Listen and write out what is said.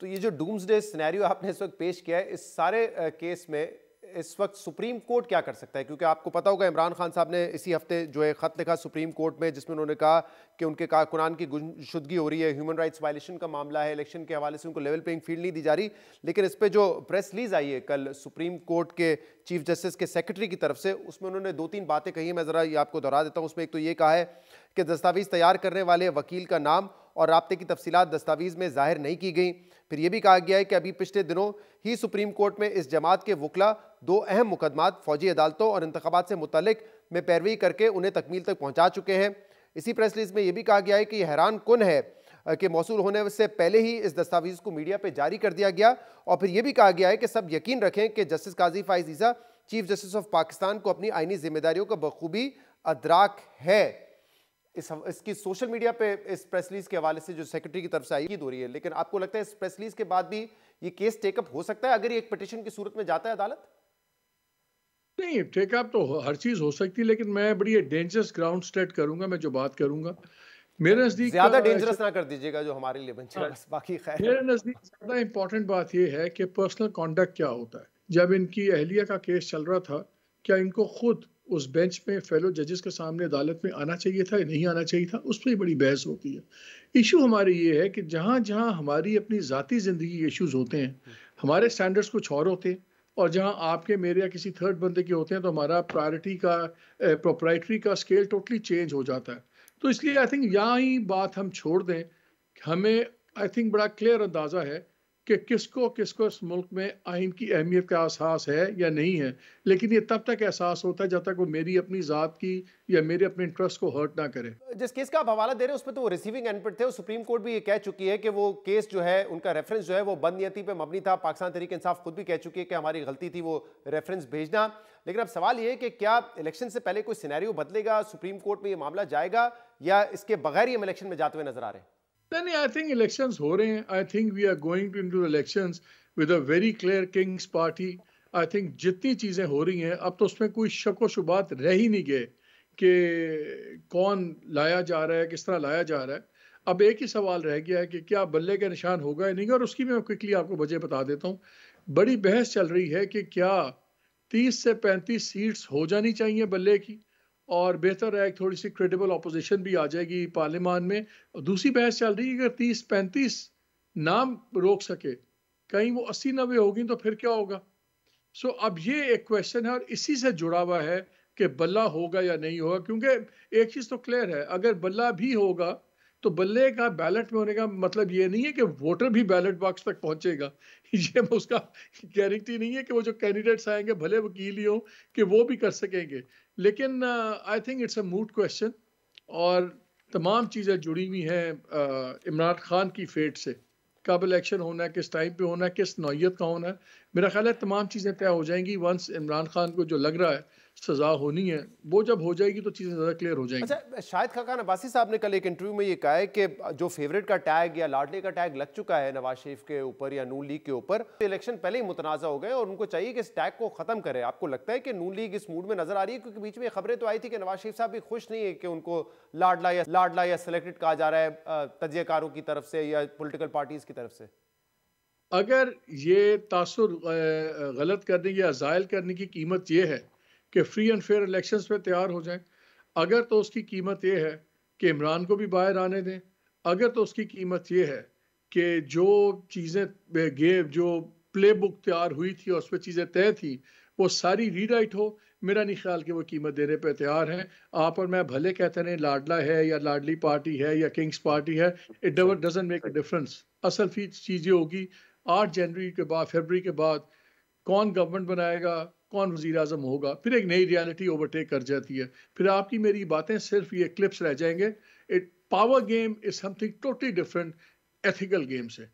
तो ये जो डूम्सडे सिनेरियो आपने इस वक्त पेश किया है, इस सारे केस में इस वक्त सुप्रीम कोर्ट क्या कर सकता है? क्योंकि आपको पता होगा इमरान खान साहब ने इसी हफ्ते जो है खत लिखा सुप्रीम कोर्ट में, जिसमें उन्होंने कहा कि उनके कारकुनान की गुमशुदगी हो रही है, ह्यूमन राइट्स वायलेशन का मामला है, इलेक्शन के हवाले से उनको लेवल प्लेइंग फील्ड नहीं दी जा रही। लेकिन इस पर जो प्रेस रिलीज आई है कल सुप्रीम कोर्ट के चीफ जस्टिस के सेक्रेटरी की तरफ से, उसमें उन्होंने 2-3 बातें कही हैं, मैं ज़रा ये आपको दोहरा देता हूँ। उसमें एक तो ये कहा है कि दस्तावेज़ तैयार करने वाले वकील का नाम और राब्ते की तफसीलात दस्तावेज़ में जाहिर नहीं की गई। फिर यह भी कहा गया है कि अभी पिछले दिनों ही सुप्रीम कोर्ट में इस जमात के वकला 2 अहम मुकदमात फौजी अदालतों और इंतखाबात से मुतल्लिक में पैरवी करके उन्हें तकमील तक पहुंचा चुके हैं। इसी प्रेस रिलीज में यह भी कहा गया है कि यह हैरान कुन है कि मौसूल होने से पहले ही इस दस्तावेज को मीडिया पर जारी कर दिया गया। और फिर यह भी कहा गया है कि सब यकीन रखें कि justice Qazi Faez Isa chief justice of Pakistan को अपनी आईनी जिम्मेदारियों का बखूबी अदराक है। इसकी सोशल मीडिया पे इस प्रेस रिलीज के हवाले से जो सेक्रेटरी की तरफ से आई हो रही है, लेकिन आपको लगता है इस प्रेस रिलीज के बाद भी ये केस टेकअप हो सकता है अगर ये एक पिटीशन की सूरत में जाता है अदालत? नहीं, टेकअप तो हर चीज हो सकती है, लेकिन मैं बड़ी डेंजरस ग्राउंड स्टेट करूंगा। मैं जो बात करूंगा, मेरे नजदीक ज्यादा डेंजरस ना कर दीजिएगा जो हमारे लिए बन जाए, बस बाकी खैर। मेरे नजदीक ज्यादा इंपॉर्टेंट बात यह है कि पर्सनल कॉन्डक्ट क्या होता है। जब इनकी अहलिया का केस चल रहा था, क्या इनको खुद उस बेंच में फेलो जजेस के सामने अदालत में आना चाहिए था या नहीं आना चाहिए था? उस पर बड़ी बहस होती है। इशू हमारे ये है कि जहाँ जहाँ हमारी अपनी ज़ाती ज़िंदगी इश्यूज होते हैं, हमारे स्टैंडर्ड्स कुछ और होते हैं, और जहाँ आपके मेरे या किसी थर्ड बंदे के होते हैं, तो हमारा प्रायोरिटी का प्रोप्राइटरी का स्केल टोटली चेंज हो जाता है। तो इसलिए आई थिंक यहाँ ही बात हम छोड़ दें। हमें आई थिंक बड़ा क्लियर अंदाज़ा है कि किसको किसको इस मुल्क में आइन की अहमियत का एहसास है या नहीं है। लेकिन ये तब तक एहसास होता है जब तक वो मेरी अपनी ज़ात की या मेरे अपने इंटरेस्ट को हर्ट ना करे। जिस केस का आप हवाला दे रहे हैं उसमें तो वो रिसीविंग एंड पर थे, और सुप्रीम कोर्ट भी ये कह चुकी है कि वो केस जो है उनका रेफरेंस जो है वो बदनीयती पे मबनी था। पाकिस्तान तहरीक इंसाफ खुद भी कह चुकी है कि हमारी गलती थी वो रेफरेंस भेजना। लेकिन अब सवाल ये है कि क्या इलेक्शन से पहले कोई सिनेरियो बदलेगा, सुप्रीम कोर्ट में ये मामला जाएगा, या इसके बगैर ही हम इलेक्शन में जाते हुए नजर आ रहे हैं? नहीं, आई थिंक इलेक्शंस हो रहे हैं। I think we are going to into elections with a very clear king's party. I think जितनी चीज़ें हो रही हैं, अब तो उसमें कोई शक व शुबात रह ही नहीं गए कि कौन लाया जा रहा है, किस तरह लाया जा रहा है। अब एक ही सवाल रह गया है कि क्या बल्ले का निशान होगा या नहीं, और उसकी मैं क्विकली आपको वजह बता देता हूँ। बड़ी बहस चल रही है कि क्या 30 से 35 सीट्स हो जानी चाहिए बल्ले की, और बेहतर है थोड़ी सी क्रेडिबल ऑपोजिशन भी आ जाएगी पार्लियामान में। और दूसरी बहस चल रही है कि अगर 30-35 नाम रोक सके, कहीं वो 80-90 होगी तो फिर क्या होगा? सो अब ये एक क्वेश्चन है, और इसी से जुड़ा हुआ है कि बल्ला होगा या नहीं होगा। क्योंकि एक चीज़ तो क्लियर है, अगर बल्ला भी होगा तो बल्ले का बैलेट में होने का मतलब ये नहीं है कि वोटर भी बैलेट बॉक्स तक पहुंचेगा। ये उसका गारंटी नहीं है कि वो जो कैंडिडेट्स आएंगे, भले वकील ही हो, कि वो भी कर सकेंगे। लेकिन I think it's a moot question, और तमाम चीज़ें जुड़ी हुई हैं इमरान खान की फेट से। कब इलेक्शन होना है, किस टाइम पे होना है, किस नौयत का होना है। मेरा ख्याल है तमाम चीज़ें तय हो जाएंगी वंस इमरान खान को जो लग रहा है सज़ा होनी है, वो जब हो जाएगी तो चीज़ें ज़्यादा क्लियर हो जाएंगी। अच्छा, शाहिद खाकान अब्बासी साहब ने कल एक इंटरव्यू में ये कहा है कि जो फेवरेट का टैग या लाडले का टैग लग चुका है नवाज शरीफ के ऊपर या नून लीग के ऊपर, इलेक्शन पहले ही मुतनाज़ा हो गए और उनको चाहिए कि इस टैग को खत्म करे। आपको लगता है कि नून लीग इस मूड में नजर आ रही है? क्योंकि बीच में खबरें तो आई थी कि नवाज शरीफ साहब भी खुश नहीं है कि उनको लाडला या सिलेक्टेड कहा जा रहा है तजियाकारों की तरफ से या पोलिटिकल पार्टीज की तरफ से। अगर ये तासुर गलत करने या ज़ायल करने की कीमत ये है कि फ्री एंड फेयर इलेक्शंस में तैयार हो जाएं, अगर तो उसकी कीमत ये है कि इमरान को भी बाहर आने दें, अगर तो उसकी कीमत ये है कि जो चीज़ें जो प्ले बुक तैयार हुई थी और उस पर चीज़ें तय थी, वो सारी रीराइट हो, मेरा नहीं ख्याल कि वो कीमत देने पर तैयार हैं। आप और मैं भले कहते हैं लाडला है या लाडली पार्टी है या किंग्स पार्टी है, it doesn't make a difference. असल चीज़ ये होगी 8 जनवरी के बाद, फरवरी के बाद कौन गवर्नमेंट बनाएगा, कौन वज़ीर आज़म होगा, फिर एक नई रियलिटी ओवरटेक कर जाती है। फिर आपकी मेरी बातें सिर्फ ये क्लिप्स रह जाएंगे। It power game is something totally different ethical game से।